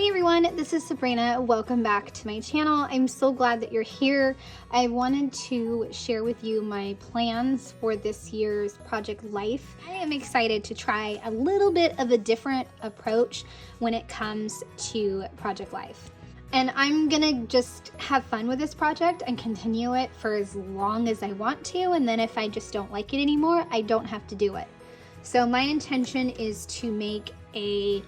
Hey everyone, this is Sabrina. Welcome back to my channel. I'm so glad that you're here. I wanted to share with you my plans for this year's Project Life. I am excited to try a little bit of a different approach when it comes to Project Life. And I'm gonna just have fun with this project and continue it for as long as I want to, and then if I just don't like it anymore, I don't have to do it. So my intention is to make a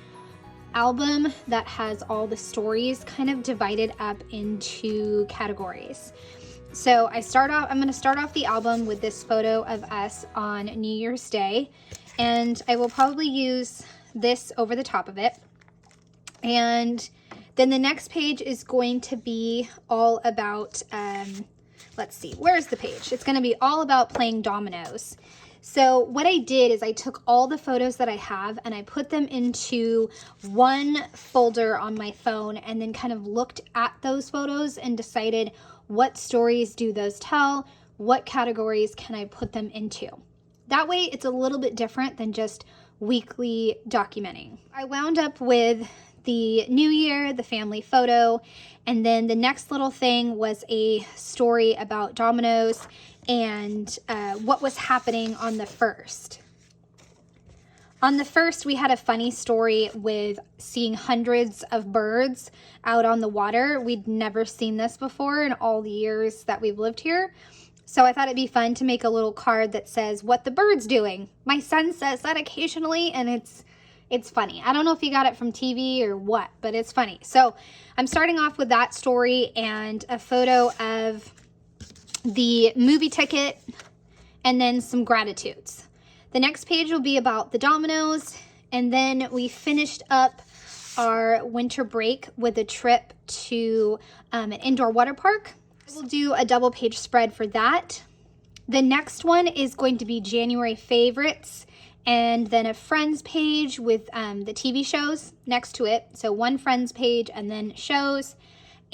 album that has all the stories kind of divided up into categories. So I'm going to start off the album with this photo of us on New Year's Day, and I will probably use this over the top of it. And then the next page is going to be all about, let's see, where's the page? It's going to be all about playing dominoes. So what I did is I took all the photos that I have and I put them into one folder on my phone and then kind of looked at those photos and decided what stories do those tell, what categories can I put them into. That way it's a little bit different than just weekly documenting. I wound up with the New Year, the family photo, and then the next little thing was a story about dominoes and what was happening on the 1st. On the 1st, we had a funny story with seeing hundreds of birds out on the water. We'd never seen this before in all the years that we've lived here. So I thought it'd be fun to make a little card that says, "What the bird's doing." My son says that occasionally, and it's funny. I don't know if you got it from TV or what, but it's funny. So I'm starting off with that story and a photo of the movie ticket and then some gratitudes. The next page will be about the dominoes, and then we finished up our winter break with a trip to an indoor water park. We'll do a double page spread for that. The next one is going to be January favorites, and then a friends page with the TV shows next to it. So one friends page and then shows.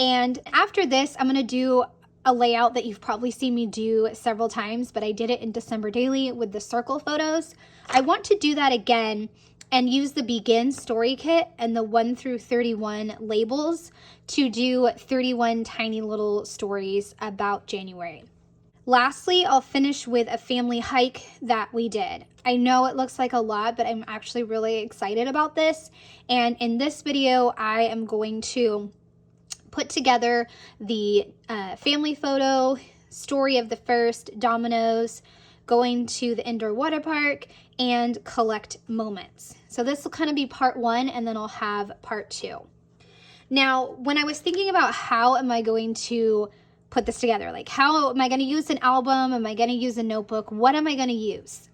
And after this, I'm gonna do a layout that you've probably seen me do several times, but I did it in December Daily with the circle photos. I want to do that again and use the Begin Story Kit and the 1 through 31 labels to do 31 tiny little stories about January. Lastly, I'll finish with a family hike that we did. I know it looks like a lot, but I'm actually really excited about this. And in this video, I am going to put together the family photo, story of the 1st, dominoes, going to the indoor water park, and collect moments. So this will kind of be part 1, and then I'll have part 2. Now, when I was thinking about how am I going to put this together, like how am I going to use an album? Am I going to use a notebook? What am I going to use?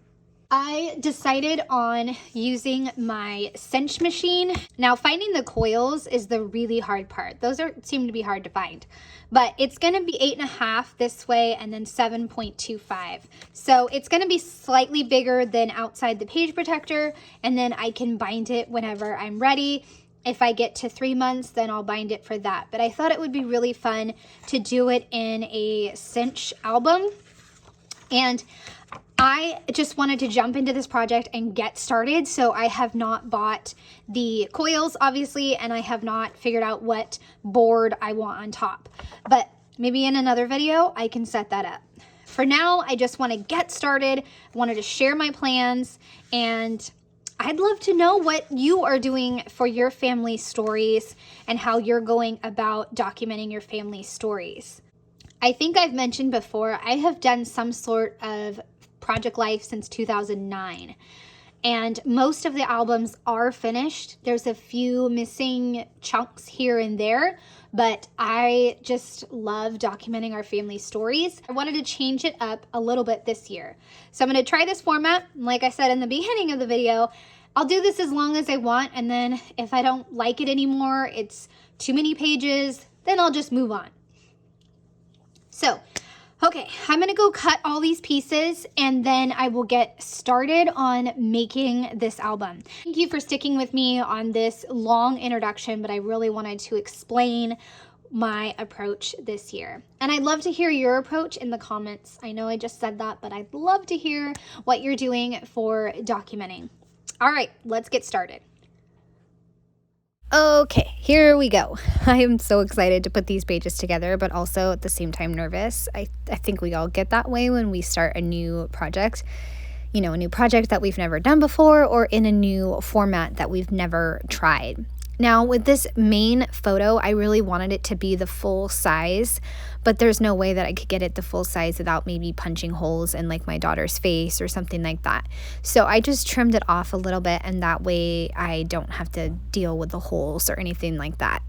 I decided on using my cinch machine. Now, finding the coils is the really hard part. Those seem to be hard to find, but it's going to be 8.5 this way and then 7.25. So it's going to be slightly bigger than outside the page protector, and then I can bind it whenever I'm ready. If I get to 3 months, then I'll bind it for that. But I thought it would be really fun to do it in a cinch album. And I just wanted to jump into this project and get started, so I have not bought the coils, obviously, and I have not figured out what board I want on top. But maybe in another video, I can set that up. For now, I just want to get started. I wanted to share my plans, and I'd love to know what you are doing for your family stories and how you're going about documenting your family stories. I think I've mentioned before, I have done some sort of Project Life since 2009, and most of the albums are finished. There's a few missing chunks here and there, but I just love documenting our family stories. I wanted to change it up a little bit this year. So I'm going to try this format. Like I said in the beginning of the video, I'll do this as long as I want, and then if I don't like it anymore, it's too many pages, then I'll just move on. So okay, I'm gonna go cut all these pieces and then I will get started on making this album. Thank you for sticking with me on this long introduction, but I really wanted to explain my approach this year. And I'd love to hear your approach in the comments. I know I just said that, but I'd love to hear what you're doing for documenting. All right, let's get started. Okay, here we go. I am so excited to put these pages together, but also at the same time nervous. I think we all get that way when we start a new project, a new project that we've never done before or in a new format that we've never tried. Now, with this main photo, I really wanted it to be the full size, but there's no way that I could get it the full size without maybe punching holes in like my daughter's face or something like that. So I just trimmed it off a little bit, and that way I don't have to deal with the holes or anything like that.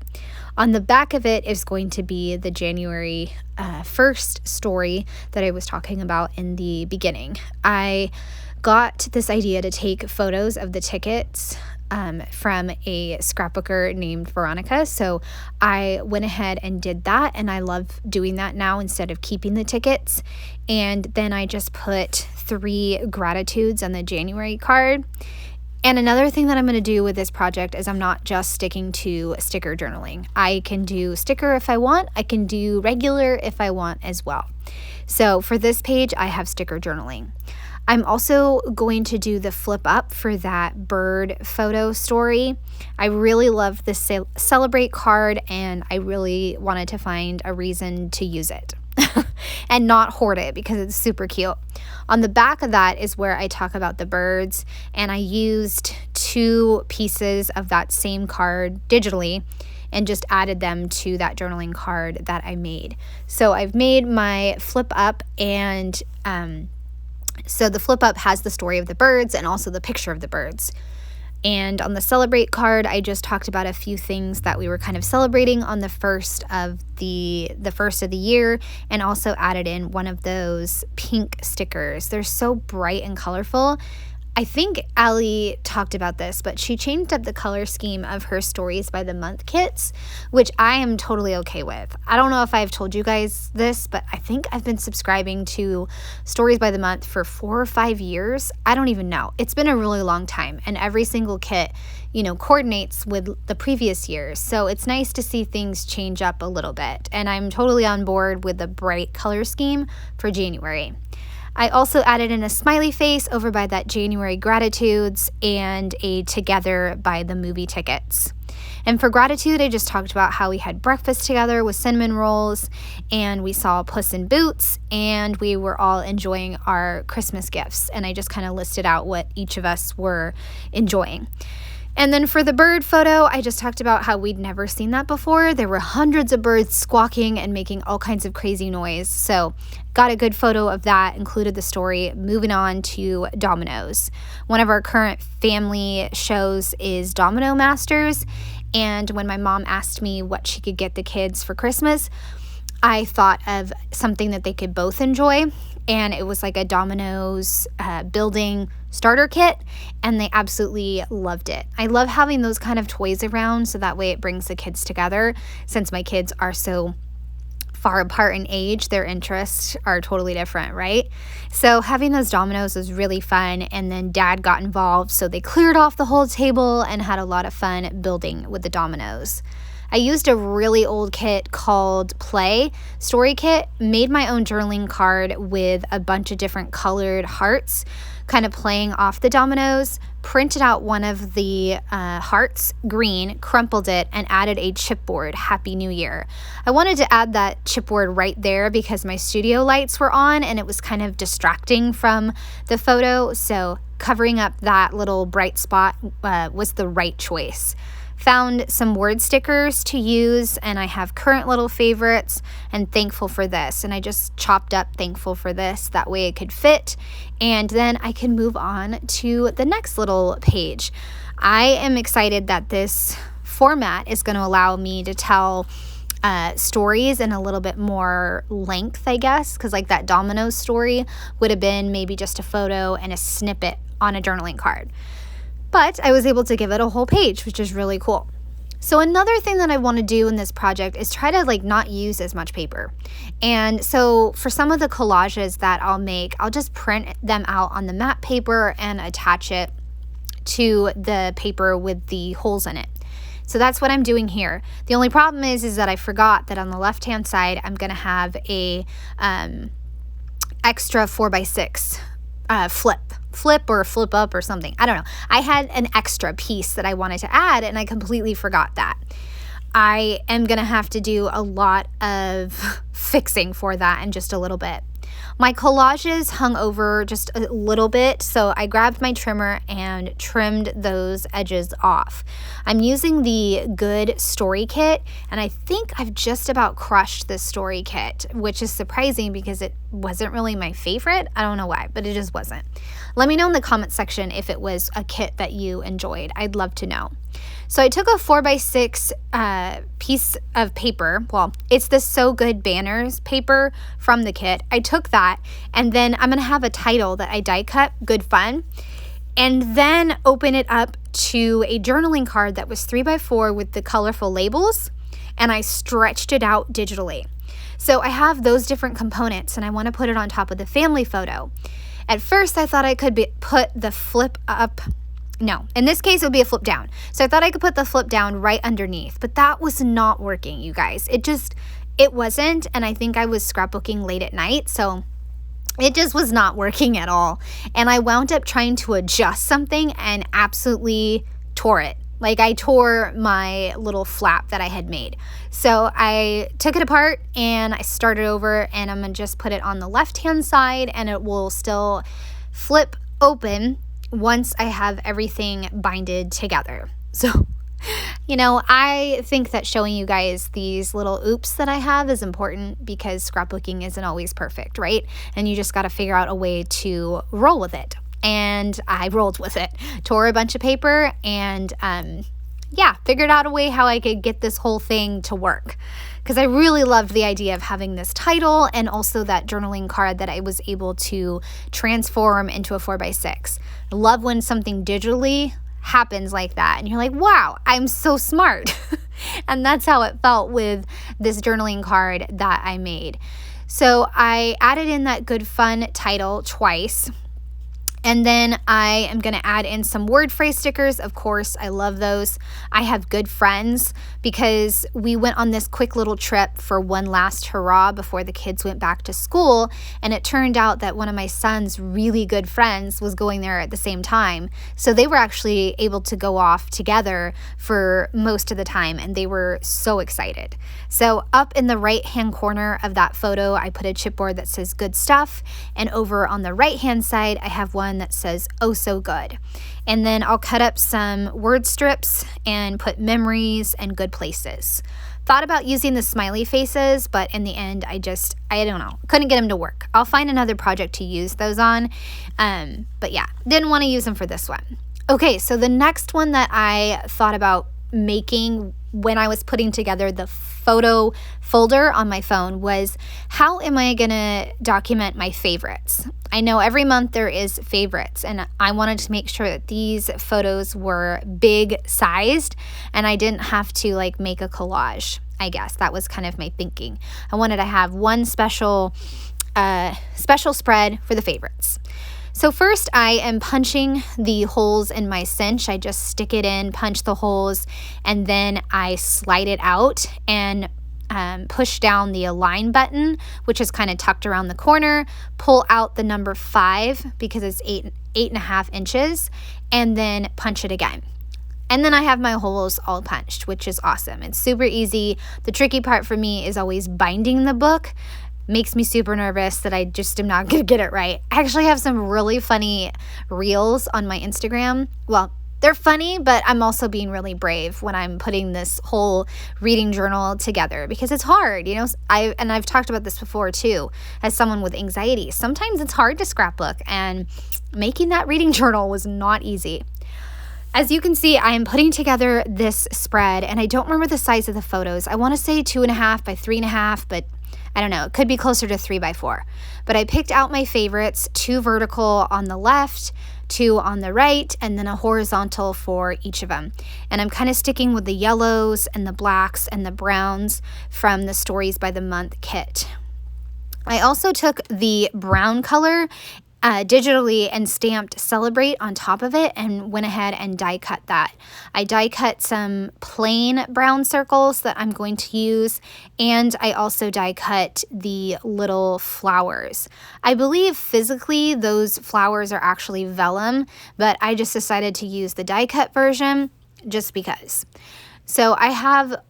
On the back of it is going to be the January 1st story that I was talking about in the beginning. I got this idea to take photos of the tickets from a scrapbooker named Veronica. So I went ahead and did that, and I love doing that now instead of keeping the tickets. And then I just put 3 gratitudes on the January card. And another thing that I'm going to do with this project is I'm not just sticking to sticker journaling. I can do sticker if I want. I can do regular if I want as well. So for this page, I have sticker journaling. I'm also going to do the flip up for that bird photo story. I really love the celebrate card, and I really wanted to find a reason to use it and not hoard it because it's super cute. On the back of that is where I talk about the birds, and I used 2 pieces of that same card digitally and just added them to that journaling card that I made. So I've made my flip up, and so the flip up has the story of the birds and also the picture of the birds. And on the celebrate card, I just talked about a few things that we were kind of celebrating on the first of the year, and also added in one of those pink stickers. They're so bright and colorful. I think Allie talked about this, but she changed up the color scheme of her stories by the month kits, which I am totally okay with. I don't know if I've told you guys this, but I think I've been subscribing to stories by the month for 4 or 5 years. I don't even know. It's been a really long time, and every single kit, coordinates with the previous years. So it's nice to see things change up a little bit, and I'm totally on board with the bright color scheme for January. I also added in a smiley face over by that January gratitudes and a together by the movie tickets. And for gratitude, I just talked about how we had breakfast together with cinnamon rolls, and we saw Puss in Boots, and we were all enjoying our Christmas gifts. And I just kind of listed out what each of us were enjoying. And then for the bird photo, I just talked about how we'd never seen that before. There were hundreds of birds squawking and making all kinds of crazy noise. So got a good photo of that, included the story. Moving on to dominoes. One of our current family shows is Domino Masters. And when my mom asked me what she could get the kids for Christmas, I thought of something that they could both enjoy. And it was like a dominoes building starter kit, and they absolutely loved it. I love having those kind of toys around, so that way it brings the kids together. Since my kids are so far apart in age, their interests are totally different, right? So having those dominoes was really fun, and then Dad got involved, so they cleared off the whole table and had a lot of fun building with the dominoes. I used a really old kit called Play Story Kit, made my own journaling card with a bunch of different colored hearts, kind of playing off the dominoes, printed out one of the hearts green, crumpled it, and added a chipboard, Happy New Year. I wanted to add that chipboard right there because my studio lights were on and it was kind of distracting from the photo, so covering up that little bright spot was the right choice. Found some word stickers to use, and I have current little favorites and thankful for this, and I just chopped up thankful for this, that way it could fit, and then I can move on to the next little page. I am excited that this format is going to allow me to tell stories in a little bit more length, I guess, because like that domino story would have been maybe just a photo and a snippet on a journaling card. But I was able to give it a whole page, which is really cool. So another thing that I want to do in this project is try to not use as much paper. And so for some of the collages that I'll make, I'll just print them out on the matte paper and attach it to the paper with the holes in it. So that's what I'm doing here. The only problem is that I forgot that on the left-hand side, I'm going to have a extra 4x6 flip or flip up or something. I don't know. I had an extra piece that I wanted to add and I completely forgot that. I am going to have to do a lot of fixing for that in just a little bit. My collages hung over just a little bit, so I grabbed my trimmer and trimmed those edges off. I'm using the Good Story Kit, and I think I've just about crushed this story kit, which is surprising because it wasn't really my favorite. I don't know why, but it just wasn't. Let me know in the comment section if it was a kit that you enjoyed. I'd love to know. So I took a 4x6 piece of paper. Well, it's the So Good Banners paper from the kit. I took that, and then I'm going to have a title that I die cut, Good Fun, and then open it up to a journaling card that was 3x4 with the colorful labels, and I stretched it out digitally. So I have those different components, and I want to put it on top of the family photo. At first, I thought I could put the flip up. No, in this case, it would be a flip down. So I thought I could put the flip down right underneath, but that was not working, you guys. It wasn't, and I think I was scrapbooking late at night, so it just was not working at all. And I wound up trying to adjust something and absolutely tore it. Like I tore my little flap that I had made. So I took it apart and I started over, and I'm gonna just put it on the left-hand side, and it will still flip open once I have everything binded together. So, you know, I think that showing you guys these little oops that I have is important because scrapbooking isn't always perfect, right? And you just got to figure out a way to roll with it. And I rolled with it, tore a bunch of paper, and figured out a way how I could get this whole thing to work. Because I really loved the idea of having this title and also that journaling card that I was able to transform into a 4x6. I love when something digitally happens like that and you're like, wow, I'm so smart. And that's how it felt with this journaling card that I made. So I added in that Good Fun title twice. And then I am going to add in some word phrase stickers. Of course, I love those. I have good friends because we went on this quick little trip for one last hurrah before the kids went back to school. And it turned out that one of my son's really good friends was going there at the same time. So they were actually able to go off together for most of the time, and they were so excited. So up in the right-hand corner of that photo, I put a chipboard that says good stuff. And over on the right-hand side, I have one that says oh so good. And then I'll cut up some word strips and put memories and good places. Thought about using the smiley faces, but in the end I don't know, couldn't get them to work. I'll find another project to use those on, but yeah, didn't want to use them for this one. Okay, so the next one that I thought about making when I was putting together the photo folder on my phone was, how am I gonna document my favorites? I know every month there is favorites, and I wanted to make sure that these photos were big sized and I didn't have to like make a collage. I guess that was kind of my thinking. I wanted to have one special spread for the favorites. So first I am punching the holes in my cinch. I just stick it in, punch the holes, and then I slide it out and push down the align button, which is kind of tucked around the corner, pull out the number 5 because it's 8.5 inches, and then punch it again. And then I have my holes all punched, which is awesome. It's super easy. The tricky part for me is always binding the book. Makes me super nervous that I just am not going to get it right. I actually have some really funny reels on my Instagram. Well, they're funny, but I'm also being really brave when I'm putting this whole reading journal together because it's hard, you know. I've talked about this before too, as someone with anxiety. Sometimes it's hard to scrapbook, and making that reading journal was not easy. As you can see, I am putting together this spread, and I don't remember the size of the photos. I want to say 2.5 by 3.5, but I don't know, it could be closer to 3x4. But I picked out my favorites, 2 vertical on the left, 2 on the right, and then a horizontal for each of them. And I'm kind of sticking with the yellows and the blacks and the browns from the Stories by the Month kit. I also took the brown color digitally and stamped Celebrate on top of it and went ahead and die cut that. I die cut some plain brown circles that I'm going to use, and I also die cut the little flowers. I believe physically those flowers are actually vellum, but I just decided to use the die cut version just because. So I have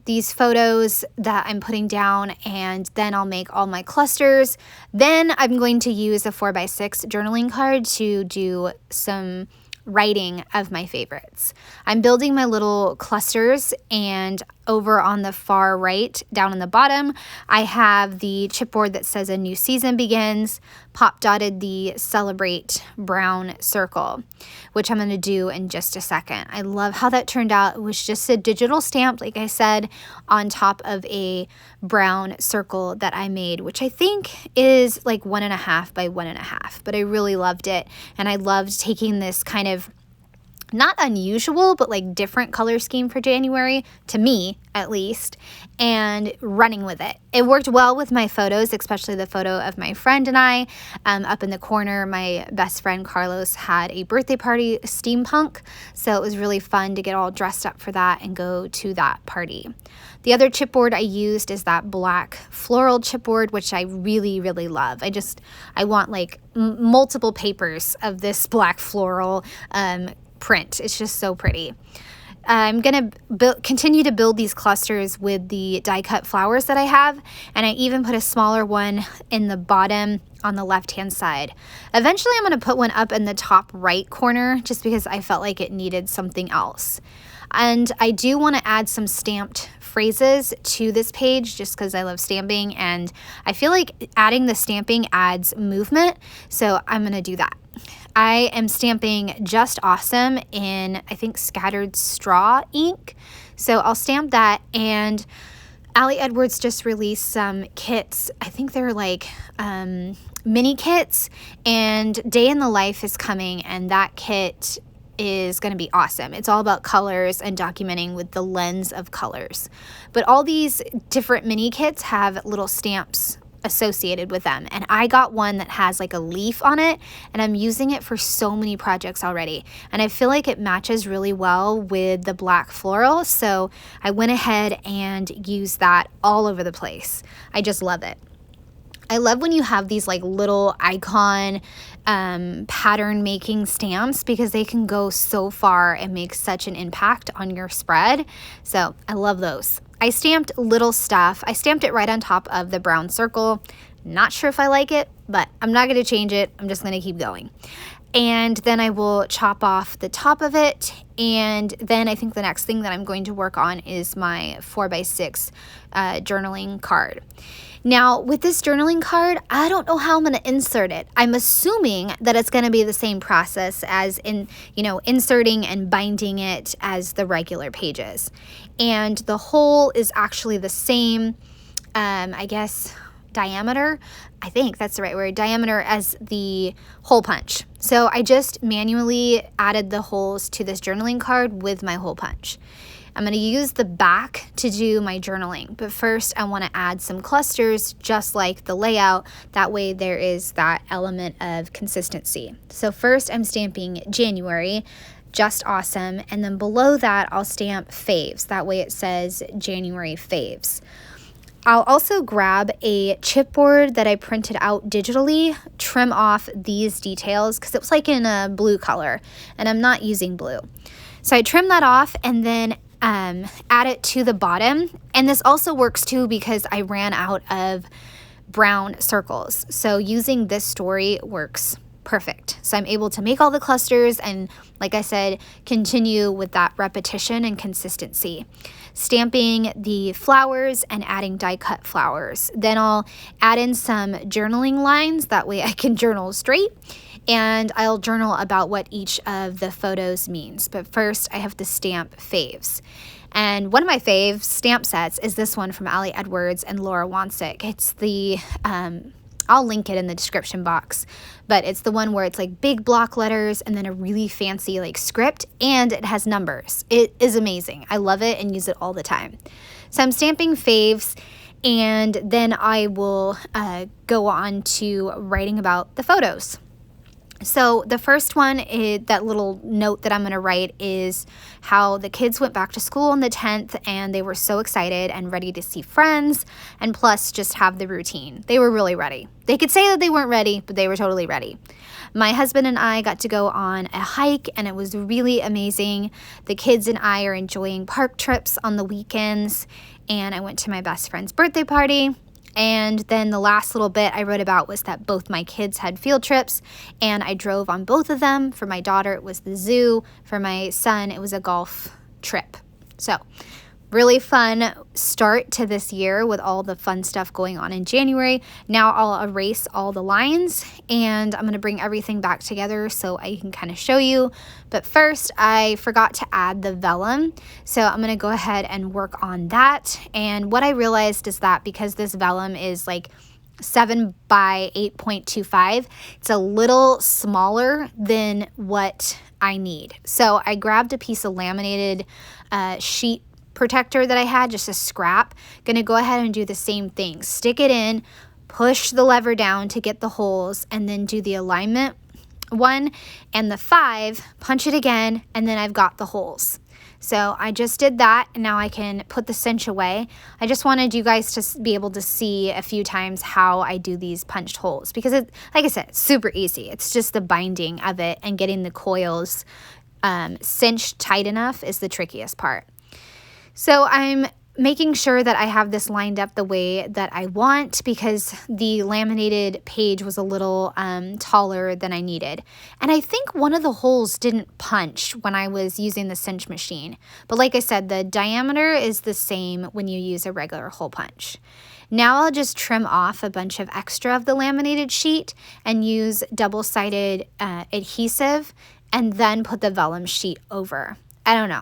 these photos that I'm putting down, and then I'll make all my clusters. Then I'm going to use a 4x6 journaling card to do some writing of my favorites. I'm building my little clusters, and over on the far right, down on the bottom, I have the chipboard that says a new season begins, pop dotted the Celebrate brown circle, which I'm going to do in just a second. I love how that turned out. It was just a digital stamp, like I said, on top of a brown circle that I made, which I think is like 1.5 by 1.5, but I really loved it. And I loved taking this kind of not unusual, but like different color scheme for January, to me at least, and running with it. It worked well with my photos, especially the photo of my friend and I. Up in the corner, my best friend Carlos had a birthday party, steampunk, so it was really fun to get all dressed up for that and go to that party. The other chipboard I used is that black floral chipboard, which I really, really love. I want like multiple papers of this black floral print. It's just so pretty. I'm going to continue to build these clusters with the die cut flowers that I have, and I even put a smaller one in the bottom on the left hand side. Eventually I'm going to put one up in the top right corner just because I felt like it needed something else. And I do want to add some stamped phrases to this page just because I love stamping, and I feel like adding the stamping adds movement, so I'm going to do that. I am stamping Just Awesome in, I think, Scattered Straw ink. So I'll stamp that, and Ali Edwards just released some kits. I think they're like mini kits, and Day in the Life is coming, and that kit is going to be awesome. It's all about colors and documenting with the lens of colors. But all these different mini kits have little stamps associated with them, and I got one that has like a leaf on it, and I'm using it for so many projects already, and I feel like it matches really well with the black floral, so I went ahead and used that all over the place. I just love it. I love when you have these like little icon pattern making stamps because they can go so far and make such an impact on your spread. So I love those. I stamped little stuff. I stamped it right on top of the brown circle. Not sure if I like it, but I'm not going to change it. I'm just going to keep going. And then I will chop off the top of it. And then I think the next thing that I'm going to work on is my 4x6 journaling card. Now, with this journaling card, I don't know how I'm going to insert it. I'm assuming that it's going to be the same process as inserting and binding it as the regular pages. And the hole is actually the same, I guess, diameter. I think that's the right word, diameter as the hole punch. So I just manually added the holes to this journaling card with my hole punch. I'm going to use the back to do my journaling, but first I want to add some clusters just like the layout. That way there is that element of consistency. So first I'm stamping January, Just Awesome, and then below that I'll stamp faves. That way it says January faves. I'll also grab a chipboard that I printed out digitally, trim off these details because it was like in a blue color and I'm not using blue. So I trim that off and then add it to the bottom. And this also works too because I ran out of brown circles. So using this story works perfect. So I'm able to make all the clusters and, like I said, continue with that repetition and consistency. Stamping the flowers and adding die cut flowers. Then I'll add in some journaling lines. That way I can journal straight. And I'll journal about what each of the photos means. But first I have to stamp faves. And one of my fave stamp sets is this one from Ali Edwards and Laura Wansick. It's the, I'll link it in the description box, but it's the one where it's like big block letters and then a really fancy like script, and it has numbers. It is amazing. I love it and use it all the time. So I'm stamping faves, and then I will go on to writing about the photos. So the first one is that little note that I'm going to write is how the kids went back to school on the 10th and they were so excited and ready to see friends and plus just have the routine. They were really ready. They could say that they weren't ready, but they were totally ready. My husband and I got to go on a hike and it was really amazing. The kids and I are enjoying park trips on the weekends, and I went to my best friend's birthday party. And then the last little bit I wrote about was that both my kids had field trips and I drove on both of them. For my daughter, it was the zoo. For my son, it was a golf trip. So really fun start to this year with all the fun stuff going on in January. Now I'll erase all the lines and I'm going to bring everything back together so I can kind of show you. But first, I forgot to add the vellum. So I'm going to go ahead and work on that. And what I realized is that because this vellum is like 7 by 8.25, it's a little smaller than what I need. So I grabbed a piece of laminated sheet protector that I had, just a scrap. Gonna go ahead and do the same thing. Stick it in, push the lever down to get the holes, and then do the alignment one and the 5, punch it again, and then I've got the holes. So I just did that, and now I can put the cinch away. I just wanted you guys to be able to see a few times how I do these punched holes, because it, like I said, it's super easy. It's just the binding of it and getting the coils cinched tight enough is the trickiest part. So I'm making sure that I have this lined up the way that I want, because the laminated page was a little taller than I needed. And I think one of the holes didn't punch when I was using the cinch machine. But like I said, the diameter is the same when you use a regular hole punch. Now I'll just trim off a bunch of extra of the laminated sheet and use double-sided adhesive and then put the vellum sheet over. I don't know.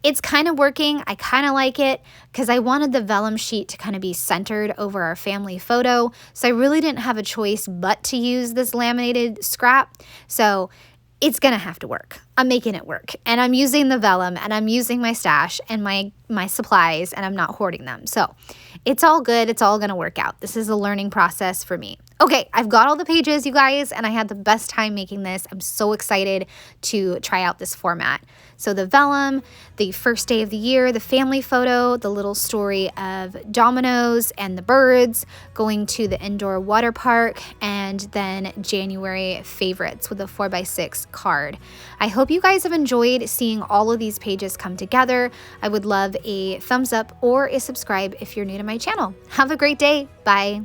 It's kind of working. I kind of like it because I wanted the vellum sheet to kind of be centered over our family photo. So I really didn't have a choice but to use this laminated scrap. So it's going to have to work. I'm making it work. And I'm using the vellum and I'm using my stash and my supplies, and I'm not hoarding them. So it's all good. It's all going to work out. This is a learning process for me. Okay, I've got all the pages, you guys, and I had the best time making this. I'm so excited to try out this format. So the vellum, the first day of the year, the family photo, the little story of dominoes and the birds, going to the indoor water park, and then January favorites with a 4x6 card. I hope you guys have enjoyed seeing all of these pages come together. I would love a thumbs up or a subscribe if you're new to my channel. Have a great day. Bye.